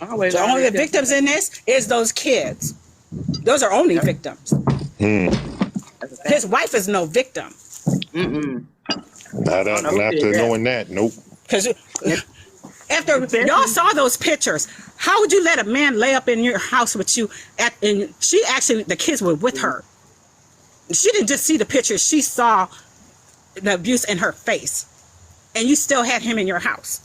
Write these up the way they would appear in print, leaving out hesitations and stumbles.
Always The only already tell victims in this is those kids. Those are only victims. Hmm. that's a fact. His wife is no victim. Mm-mm. Not I don't know who after said that. knowing that. Nope. Because Yep. after y'all Especially, saw those pictures, how would you let a man lay up in your house with you? And she actually, the kids were with her. She didn't just see the pictures; she saw the abuse in her face, and you still had him in your house.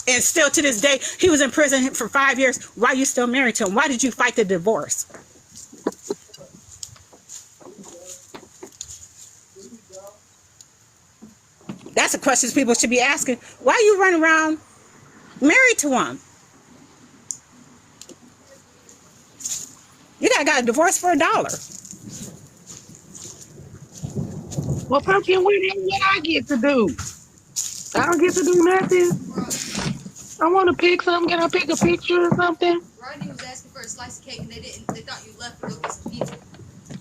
And still to this day, he was in prison for 5 years. Why are you still married to him? Why did you fight the divorce? That's the questions people should be asking. Why are you running around married to him? You got a divorce for $1. well, pumpkin, what I get to do? I don't get to do nothing. I want to pick something. Can I pick a picture or something? Rodney was asking for a slice of cake and they didn't. They thought you left to go get some pizza.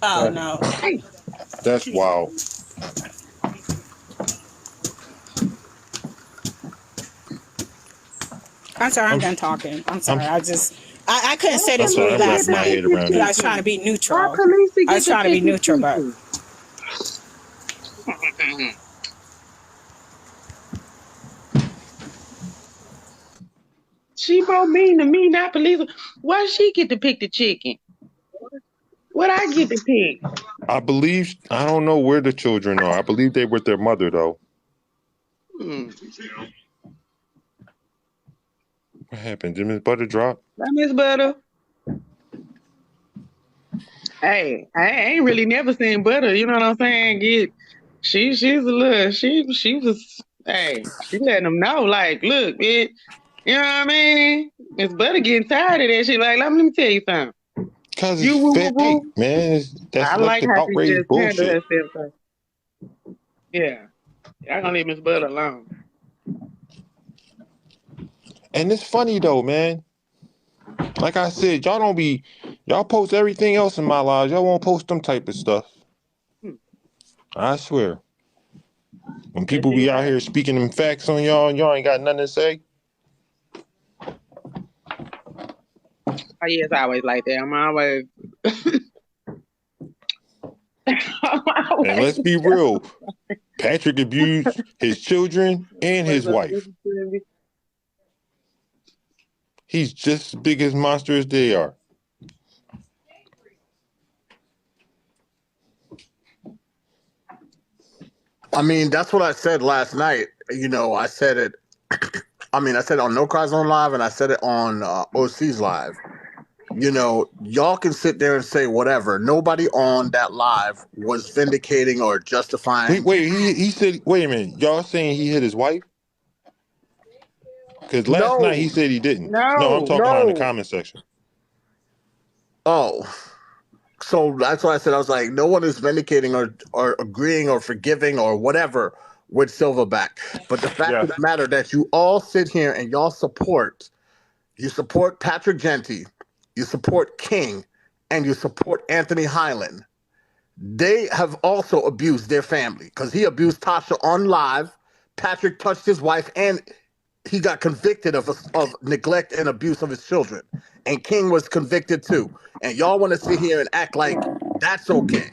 Oh no. Hey, That's wild. I'm sorry, I'm done talking. I'm sorry. I couldn't say I'm this sorry. word I'm last wrapping my night head around because I it. was trying to be why neutral. Khaleesi I get was to trying to be pick the neutral, but pictures? She more mean to me, not police. Why she get to pick the chicken? What I get to pick? I don't know where the children are. I believe they with their mother though. Hmm. What happened? Did Miss Butter drop? Bye, Miss Butter. Hey, I ain't really never seen Butter. You know what I'm saying? She's a little. She was. Hey, she letting them know. Like, look, bitch. You know what I mean? Miss Butter getting tired of that shit. Like, let me tell you something. Cause You it's woo woo fake, woo. man. That's I like like the how she outrageous just handled bullshit. herself. Yeah, y'all gonna leave Miss Butter alone. And it's funny though, man. Like I said, y'all post everything else in my lives. Y'all won't post them type of stuff. Hmm. I swear. When That people shit be out right. here speaking them facts on y'all and y'all ain't got nothing to say. Oh yeah, it's always like that. I'm always. I'm And always. let's be real. Patrick abused his children and his wife. He's just as big as monster as they are. I mean, that's what I said last night. I said it. I said it on No Cries on Live, and I said it on OC's Live. Y'all can sit there and say whatever. Nobody on that live was vindicating or Wait, justifying. wait. He said. Wait a minute. Y'all saying he hit his wife? Because last night he No, said he didn't. No, I'm No, talking about in the no. comment section. Oh, so that's why I said I was like, no one is vindicating or agreeing or forgiving or whatever with Silverback. But the fact Yeah. of the matter that you all sit here and y'all you support Patrick Genty, you support King, and you support Anthony Highland. They have also abused their family because he abused Tasha on live. Patrick touched his wife and he got convicted of neglect and abuse of his children. And King was convicted too. And y'all want to sit here and act like that's okay.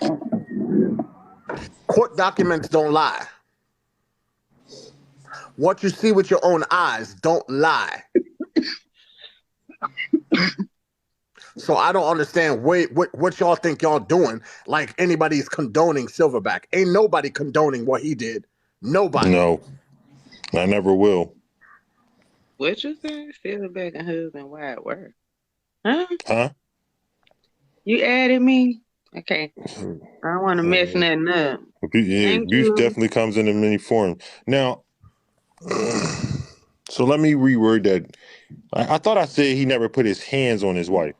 Court documents don't lie. What you see with your own eyes don't lie. So I don't understand what y'all think y'all doing like anybody's condoning Silverback. Ain't nobody condoning what he did. Nobody. No, I never will. what you say? Silverback and husband, why at work? Huh? Huh? You added me? Okay. I don't want to mess nothing up. Yeah, Thank abuse you. definitely comes in many forms. Now, so let me reword that. I thought I said he never put his hands on his wife.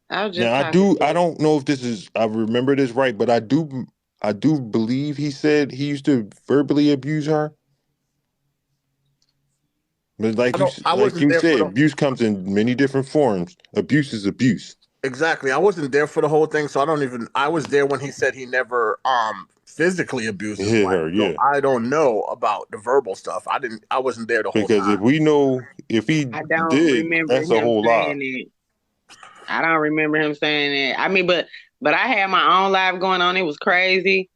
I was just Now talking I to don't know if I remember this right, but I do believe he said he used to verbally abuse her. But I like wasn't you there for said, the abuse comes in many different forms. Abuse is abuse. exactly. I wasn't there for the whole thing, so I don't even. I was there when he said he never physically abused his Hit wife. her, So yeah. I don't know about the verbal stuff. I wasn't there the whole Because time. if we know if he I don't did, remember that's a him whole lie. saying it. I don't remember him saying that. I mean, but I had my own life going on. It was crazy.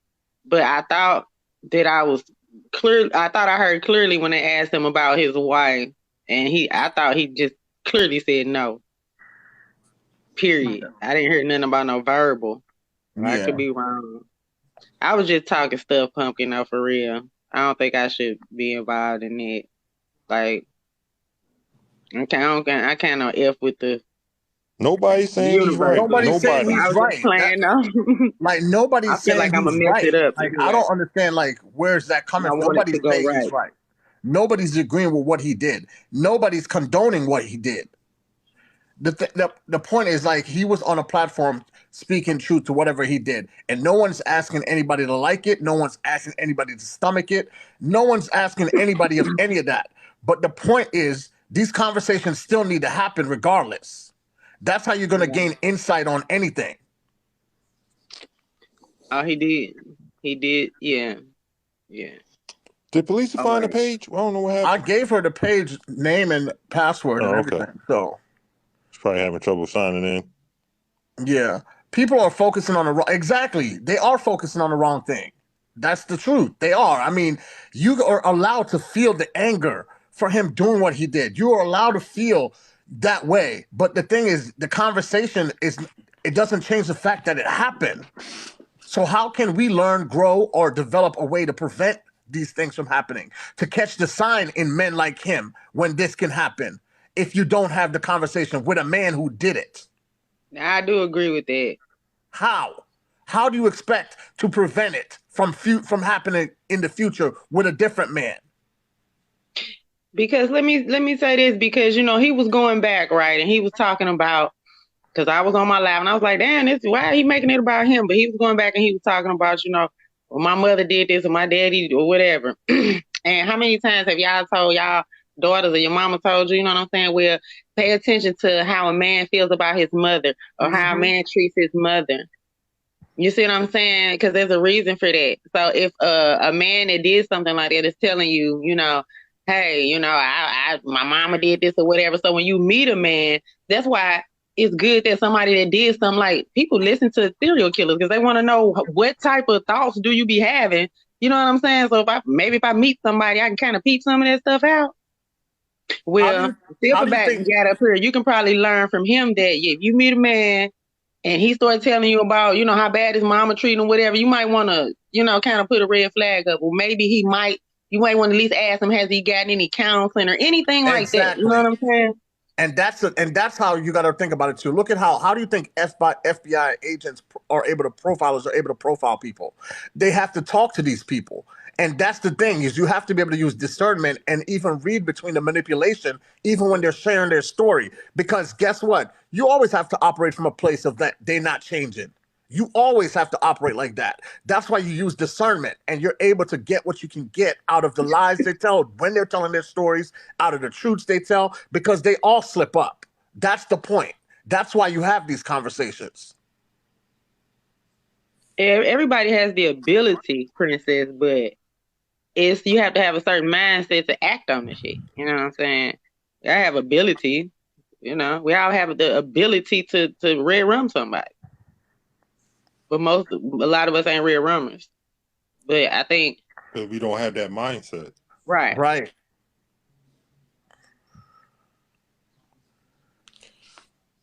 But I thought that I was clear. I thought I heard clearly when they asked him about his wife, and I thought he just clearly said no. Period. I didn't hear nothing about no verbal. I Yeah. could be wrong. I was just talking stuff, pumpkin, though, for real. I don't think I should be involved in it. Like, I can't no F with the Nobody's saying he's universe. right. Nobody's saying Nobody. I he's was just right. playing though. Like I nobody's feel saying like I'm he's gonna mess right. it up Like I anyway. don't understand. Like where's that coming I from? want it Nobody's to go saying he's right. right. Nobody's agreeing with what he did. Nobody's condoning what he did. The point is like he was on a platform speaking truth to whatever he did, and no one's asking anybody to like it. No one's asking anybody to stomach it. No one's asking anybody of any of that. But the point is, these conversations still need to happen regardless. That's how you're going to Yeah. gain insight on anything. Oh, he did. He did. Yeah. Yeah. Did police All find the right. page? I don't know what I happened. gave her the page name and password and Oh, okay. everything. So She's probably having trouble signing in. yeah, people are focusing on the wrong. Exactly, they are focusing on the wrong thing. That's the truth. They are. I mean, you are allowed to feel the anger for him doing what he did. You are allowed to feel that way. But the thing is, the conversation is. It doesn't change the fact that it happened. So how can we learn, grow, or develop a way to prevent these things from happening? To catch the sign in men like him when this can happen if you don't have the conversation with a man who did it. I do agree with that. How? How do you expect to prevent it from happening in the future with a different man? Because let me say this, because he was going back, right, and he was talking about, because I was on my live and I was like, damn, this why he making it about him? But he was going back and he was talking about, well, my mother did this or my daddy or whatever. And how many times have y'all told y'all daughters or your mama told you, you know what I'm saying? Well, pay attention to how a man feels about his mother or how a man treats his mother. You see what I'm saying? Because there's a reason for that. So if a man that did something like that is telling you, hey, my mama did this or whatever. So when you meet a man, that's why it's good that somebody that did something, like, people listen to serial killers because they want to know what type of thoughts do you be having. You know what I'm saying? So if I meet somebody, I can kind of peep some of that stuff out. Well, How do you Silverback think? got up here. You can probably learn from him that if you meet a man and he starts telling you about, how bad his mama treating him, whatever, you might want to, kind of put a red flag up. Or maybe you might want to at least ask him, has he gotten any counseling or anything like that? You know what I'm saying? And that's how you got to think about it too. Look at how do you think FBI agents profilers are able to profile people? They have to talk to these people. And that's the thing, is you have to be able to use discernment and even read between the manipulation, even when they're sharing their story. Because guess what? You always have to operate from a place of that they're not changing. You always have to operate like that. That's why you use discernment, and you're able to get what you can get out of the lies they tell when they're telling their stories, out of the truths they tell, because they all slip up. That's the point. That's why you have these conversations. Everybody has the ability, princess, but you have to have a certain mindset to act on the shit. You know what I'm saying? I have ability. We all have the ability to red rum somebody. But a lot of us ain't red rummers. But I think, Because we don't have that mindset. right. Right.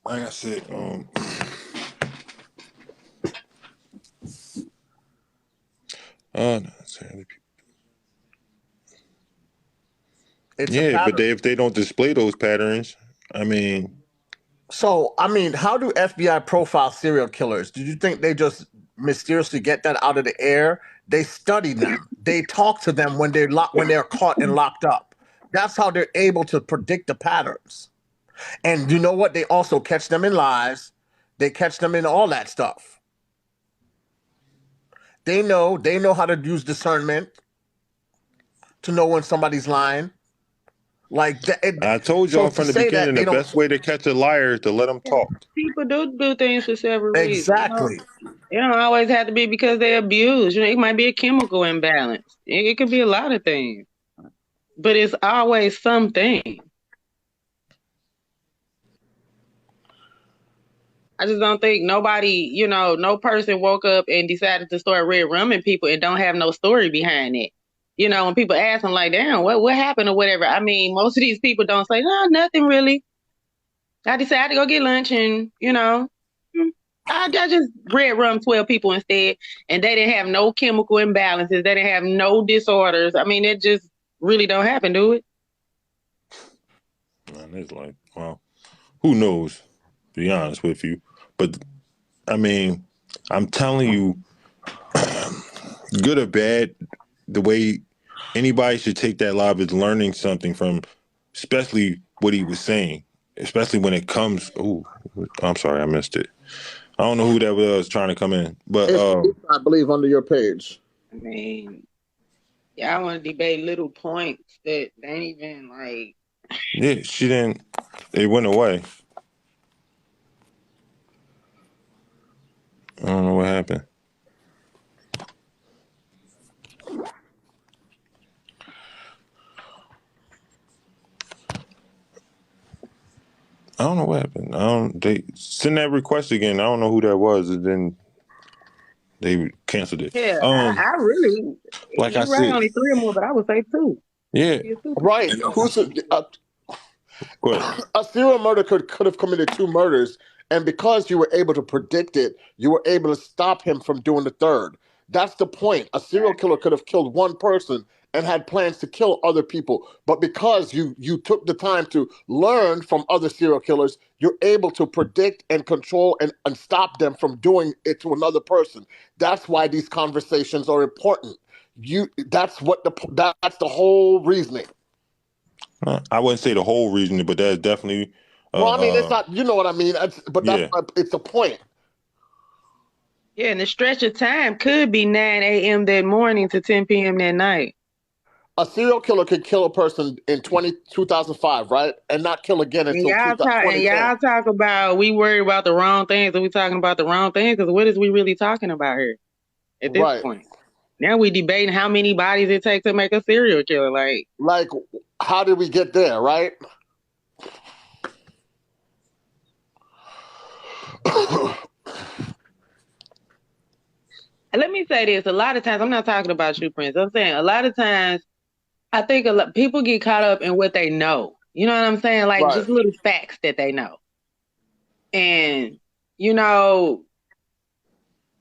Like I said, It's a yeah, but pattern. if they don't display those patterns, I mean, So, I mean, how do FBI profile serial killers? Do you think they just mysteriously get that out of the air? They study them. They talk to them when they're caught and locked up. That's how they're able to predict the patterns. And you know what? They also catch them in lies. They catch them in all that stuff. They know how to use discernment to know when somebody's lying. Like I told so y'all to from the say that beginning, they the don't best way to catch a liar is to let them talk. People do things for several reasons. exactly. It don't always have to be because they abuse. It might be a chemical imbalance. It could be a lot of things, but it's always something. I just don't think nobody, no person woke up and decided to start red rumming people and don't have no story behind it. When people ask them like, damn, what happened or whatever. I mean, most of these people don't say, no, nothing really. I decided to go get lunch and, I just red rum 12 people instead. And they didn't have no chemical imbalances. They didn't have no disorders. I mean, it just really don't happen, do it? And it's like, well, who knows, to be honest with you. But, I mean, I'm telling you, good or bad, the way anybody should take that live is learning something from, especially what he was saying, especially when it comes. Oh, I'm sorry, I missed it. I don't know who that was trying to come in, but It's, I believe, under your page. I mean, y'all want to debate little points that ain't even like. yeah, she didn't. It went away. I don't know what happened. I don't know what happened. They send that request again. I don't know who that was, and then they canceled it. Yeah, I really. Like I You're right, said, only three or more, but I would say two. yeah. Right. Who's Go ahead. a serial murder could have committed two murders, and because you were able to predict it, you were able to stop him from doing the third. That's the point. A serial killer could have killed one person and had plans to kill other people, but because you took the time to learn from other serial killers, you're able to predict and control and stop them from doing it to another person. That's why these conversations are important. That's the whole reasoning. I wouldn't say the whole reason, but that's definitely. Well, I mean, it's not. You know what I mean. Yeah. It's a point. Yeah, and the stretch of time could be 9 a.m. that morning to 10 p.m. that night. A serial killer could kill a person in 2005, right, and not kill again And until y'all 2010. talk about we worried about the wrong things, and we talking about the wrong things because what is we really talking about here at this Right. point? Now we debating how many bodies it takes to make a serial killer. Like, how did we get there, right? Let me say this: a lot of times, I'm not talking about you, Prince. I'm saying a lot of times, I think people get caught up in what they know. You know what I'm saying? Like Right. just little facts that they know. And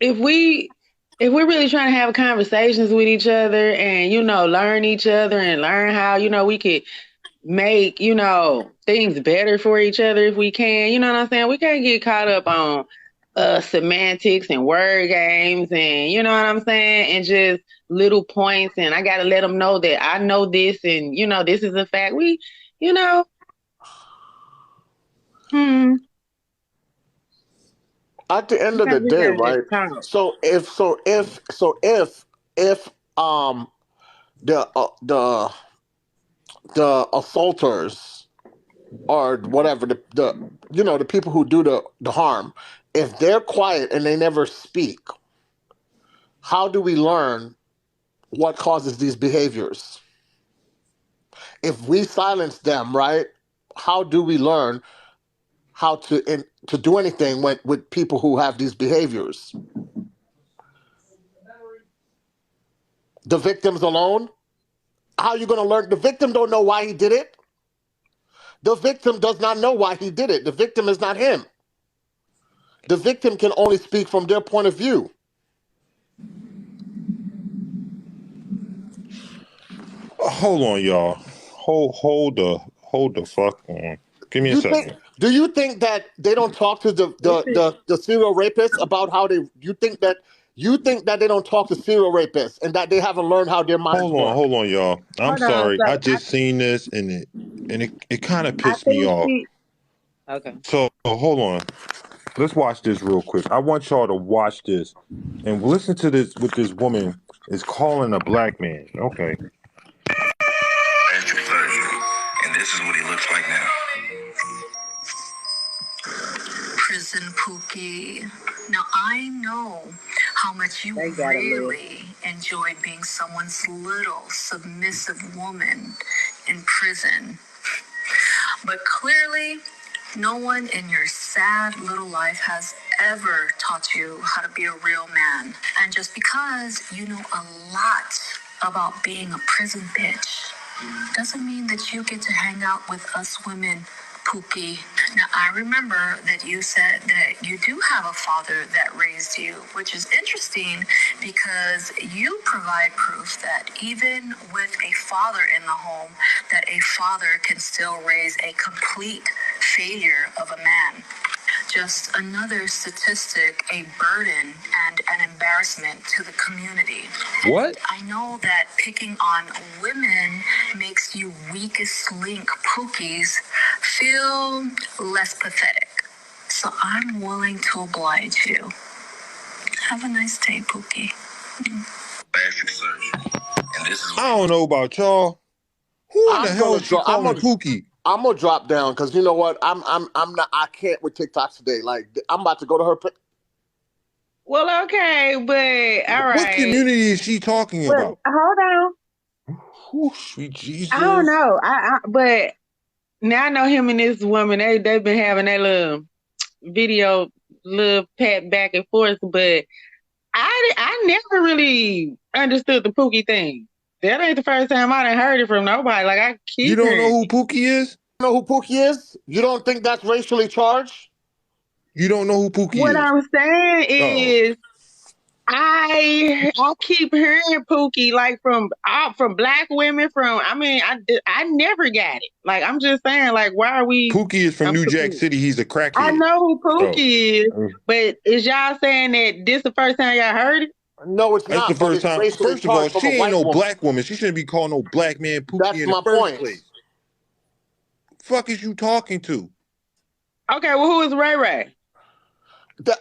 if we're really trying to have conversations with each other and learn each other and learn how we could make things better for each other if we can, you know what I'm saying? We can't get caught up on semantics and word games and you know what I'm saying, and just little points, and I gotta let them know that I know this and this is a fact. At the end of the day, right? So if the assaulters or whatever the people who do the harm, if they're quiet and they never speak, how do we learn what causes these behaviors? If we silence them, right? How do we learn how to do anything with people who have these behaviors? The victims alone? How are you going to learn? The victim don't know why he did it. The victim does not know why he did it. The victim is not him. The victim can only speak from their point of view. Hold on, y'all. Hold the fuck on. Give me a second. Do you think that they don't talk to the serial rapists about how they? You think that they don't talk to serial rapists and that they haven't learned how their minds work? Hold on, y'all. I'm Hold on, sorry. so I just seen this and it kind of pissed me off. Okay. So hold on. Let's watch this real quick. I want y'all to watch this and listen to this. What this woman is calling a black man. Okay. Pleasure in the This is what he looks like now. Prison Pookie. Now I know how much you They gotta live. really enjoyed being someone's little submissive woman in prison. But clearly, no one in your sad little life has ever taught you how to be a real man. And just because you know a lot about being a prison bitch doesn't mean that you get to hang out with us women, Pookie. Now, I remember that you said that you do have a father that raised you, which is interesting because you provide proof that even with a father in the home, that a father can still raise a complete failure of a man. Just another statistic, a burden and an embarrassment to the community. What? And I know that picking on women makes you weakest link Pookies feel less pathetic. So I'm willing to oblige you. Have a nice day, Pookie. Bariatric surgery. And this is I don't know about y'all. Who in the hell is she calling Pookie? I'm gonna drop down because you know what? I'm not. I can't with TikTok today. Like I'm about to go to her. Well, okay, but all right. What community is she talking about? Hold on. Whew, sweet Jesus. I don't know. But now I know him and this woman. They've been having that little video, little pat back and forth. But I never really understood the Pookie thing. That ain't the first time I done heard it from nobody. Like I keep. You don't know who Pookie is? You know who Pookie is? You don't think that's racially charged? You don't know who Pookie is? What I'm saying is, I keep hearing Pookie like from black women. I never got it. Like I'm just saying, like why are we? Pookie is from New Jack City. He's a crackhead. I know who Pookie is, but is y'all saying that this the first time y'all heard it? No, it's not. That's the first time. First of all, she ain't no black woman. She shouldn't be calling no black man Pookie in the first place. Fuck is you talking to? Okay, well, who is Ray Ray?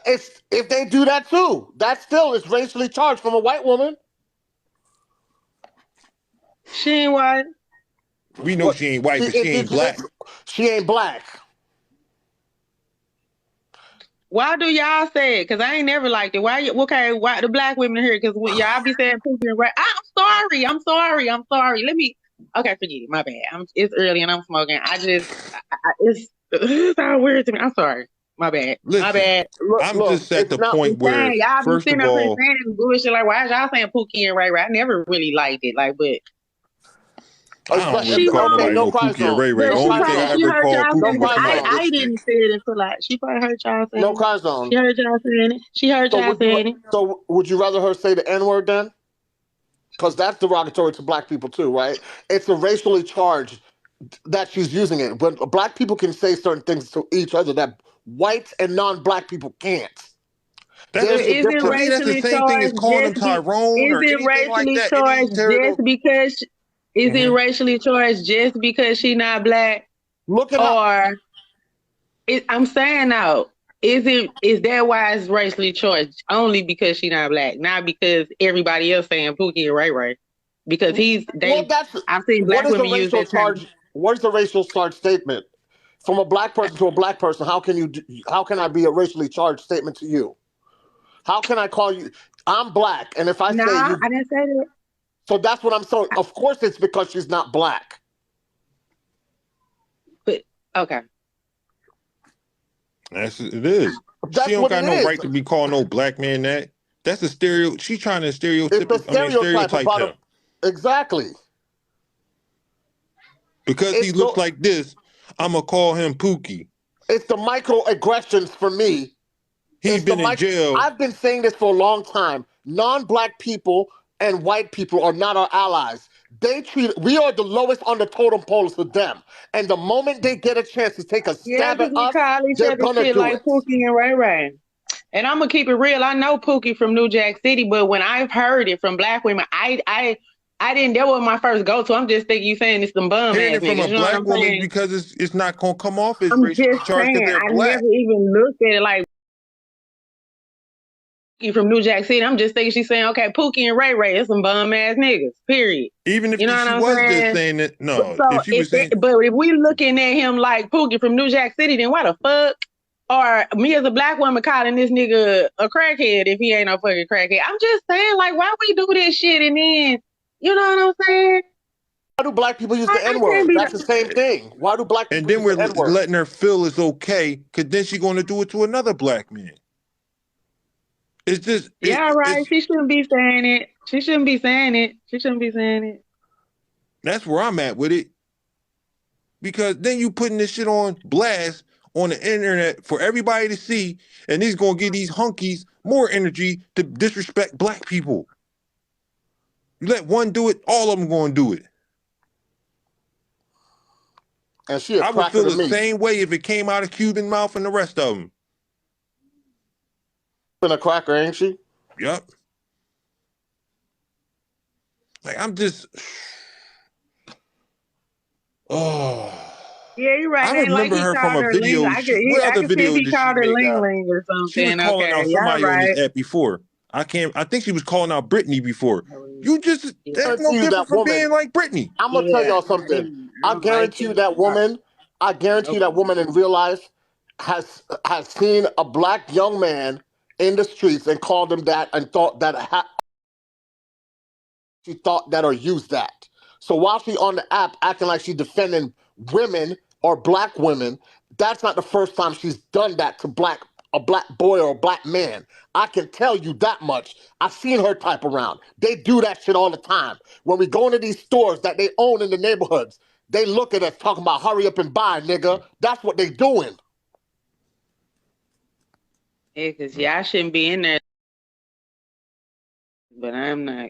If they do that too, that still is racially charged from a white woman. She ain't white. We know she ain't white, but she ain't black. She ain't black. Why do y'all say it? Because I ain't never liked it. Why the black women here? Because y'all be saying Pookie and Ray. I'm sorry. Okay, forget it. My bad. It's early and I'm smoking. It's all weird to me. I'm sorry. My bad. Listen, my bad. I'm just at the point where, y'all first be of sitting up all, saying this bullshit. Like, why is y'all saying Pookie and Ray Ray? I never really liked it. Like, but I don't really call nobody no Pookie and Ray Ray. The only thing I ever called Pookie was I didn't say it until she probably heard y'all saying no cry zone. She heard y'all saying it. She heard y'all saying it. So would you rather her say the N-word then? Because that's derogatory to black people too, right? It's a racially charged that she's using it. But black people can say certain things to each other that white and non-black people can't. That's the same thing as calling him Tyrone or anything like that. Is it racially charged just because she not black? Look it up. I'm saying now, is that why it's racially charged? Only because she not black, not because everybody else saying Pookie and Ray Ray. Because I've seen black women use that term. What is the racial charge statement? From a black person to a black person, how can I be a racially charged statement to you? How can I call you? I'm black, and if I say I didn't say that. So that's what I'm saying. Of course, it's because she's not black. But okay, it is. She don't got no right to be calling no black man that. That's a stereo. She's trying to stereotype him. Exactly. Because he looks like this, I'm going to call him Pookie. It's the microaggressions for me. He's been in jail. I've been saying this for a long time. Non-black people and white people are not our allies. We are the lowest on the totem pole to them. And the moment they get a chance to take a stab at us, they're going to do it. Pookie and Ray Ray. And I'm going to keep it real. I know Pookie from New Jack City, but when I've heard it from black women, I didn't. That was my first go-to. I'm just thinking you saying it's some bum ass niggas. From a black woman because it's not gonna come off as racially charged because they're black. I never even looked at it like Pookie from New Jack City. I'm just thinking she's saying, okay, Pookie and Ray Ray is some bum ass niggas. Period. Even if You know what she I'm was just saying? saying that, But, no, so if she was saying, but if we looking at him like Pookie from New Jack City, then why the fuck? Or me as a black woman calling this nigga a crackhead if he ain't no fucking crackhead. I'm just saying, like, why we do this shit and then, you know what I'm saying? Why do black people use the I can't N-word? be. That's the same thing. Why do black and people then use we're the N-word? letting her feel it's okay, because then she's going to do it to another black man. It's just, Yeah, right. it's She shouldn't be saying it. She shouldn't be saying it. She shouldn't be saying it. that's where I'm at with it. Because then you putting this shit on blast on the internet for everybody to see, and he's gonna give these hunkies more energy to disrespect black people. You let one do it, all of them gonna do it. And she a I would cracker feel to the me. same way if it came out of Cuban mouth and the rest of them. Been a cracker, ain't she? Yup. Like I'm just, oh. Yeah, you're right. I Ain't like remember he her from called a her Ling. video. What I other could see if video he did she called her make Ling out? Ling or She was something. calling Okay, out yeah, somebody on right. this app before. I think she was calling out Britney before. You just, Yeah, that's no Guarantee you different that from woman. being like Britney. I'm gonna tell yeah. y'all something. I I don't like guarantee you that. that woman. I guarantee you that woman in real life has seen a black young man in the streets and called him that and thought that she thought that or used that. So while she on the app acting like she's defending women or black women, that's not the first time she's done that to a black boy or a black man. I can tell you that much. I've seen her type around. They do that shit all the time. When we go into these stores that they own in the neighborhoods, they look at us talking about hurry up and buy, nigga. That's what they doing. Yeah, because y'all shouldn't be in there. But I'm not.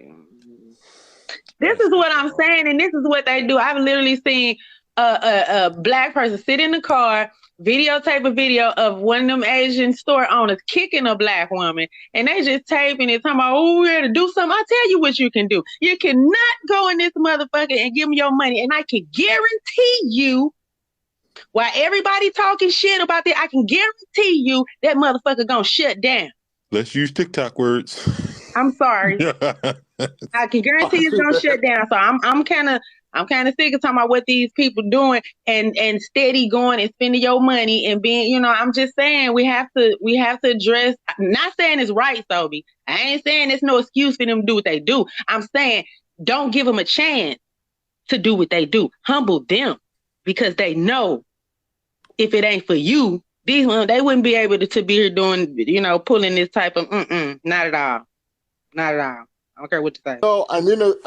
This is what I'm saying, and this is what they do. I've literally seen a black person sit in the car, videotape a video of one of them Asian store owners kicking a black woman, and they just taping it, talking about, oh, we're to do something. I tell you what you can do. You cannot go in this motherfucker and give me your money, and I can guarantee you, while everybody talking shit about that, I can guarantee you that motherfucker gonna shut down. Let's use TikTok words. I'm sorry. I can guarantee it's gonna shut down. So I'm kind of sick of talking about what these people doing and steady going and spending your money and being, I'm just saying we have to address. Not saying it's right, Sobe. I ain't saying it's no excuse for them to do what they do. I'm saying don't give them a chance to do what they do. Humble them, because they know if it ain't for you, these ones, they wouldn't be able to be here doing, pulling this type of not at all. Not at all. I don't care what you say. No, and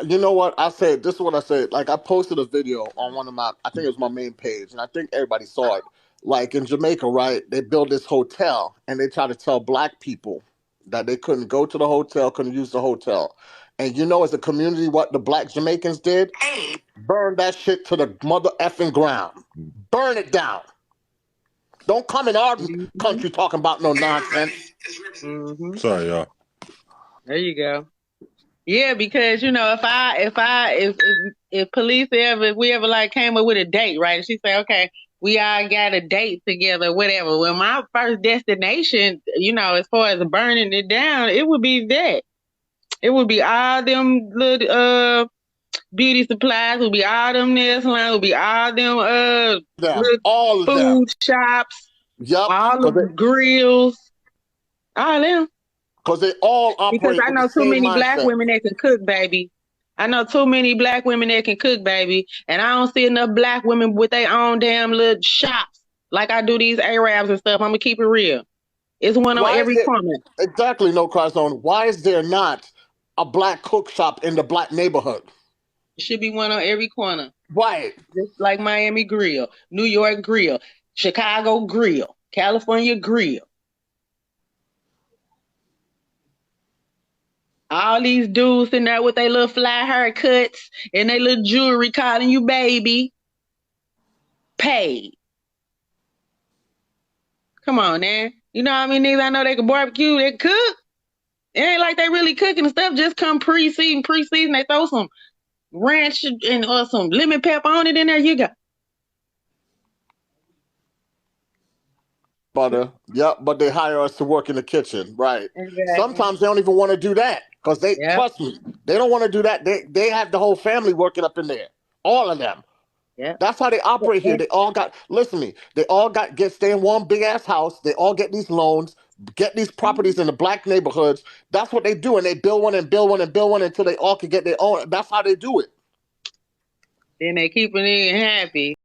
you know what I said. This is what I said. Like I posted a video on one of my, I think it was my main page, and I think everybody saw it. Like in Jamaica, right? They built this hotel, and they try to tell black people that they couldn't go to the hotel, couldn't use the hotel. And as a community, what the black Jamaicans did? Burn that shit to the mother effing ground. Burn it down. Don't come in our country talking about no nonsense. Mm-hmm. Sorry, y'all. There you go. Yeah, because if police if we ever like came up with a date, right? She say, okay, we all got a date together, whatever. Well, my first destination, as far as burning it down, it would be that. It would be all them little beauty supplies, would be all them nail salons, would be all them all of food them. shops, yep, all the grills, all them. Because they all operate Because I with know the too same many mindset. black women that can cook, baby. I know too many black women that can cook, baby. And I don't see enough black women with their own damn little shops like I do these Arabs and stuff. I'm going to keep it real. It's one on every corner. Exactly, no cross zone. Why is there not a black cook shop in the black neighborhood? It should be one on every corner. Right. Just like Miami Grill, New York Grill, Chicago Grill, California Grill. All these dudes in there with their little fly haircuts and their little jewelry calling you baby. Paid. Come on, man. You know how many niggas I know they can barbecue, they cook? It ain't like they really cooking and stuff. Just come pre-season. They throw some ranch and or some lemon pepper on it in there. You go. butter. Yep, but they hire us to work in the kitchen, right? Exactly. Sometimes they don't even want to do that because they Yep. trust me. They don't want to do that. They have the whole family working up in there, all of them. Yep. That's how they operate here. They all got listen to me. They all stay in one big ass house. They all get these loans, get these properties in the black neighborhoods. That's what they do, and they build one and build one and build one until they all can get their own. That's how they do it. Then they keeping it happy.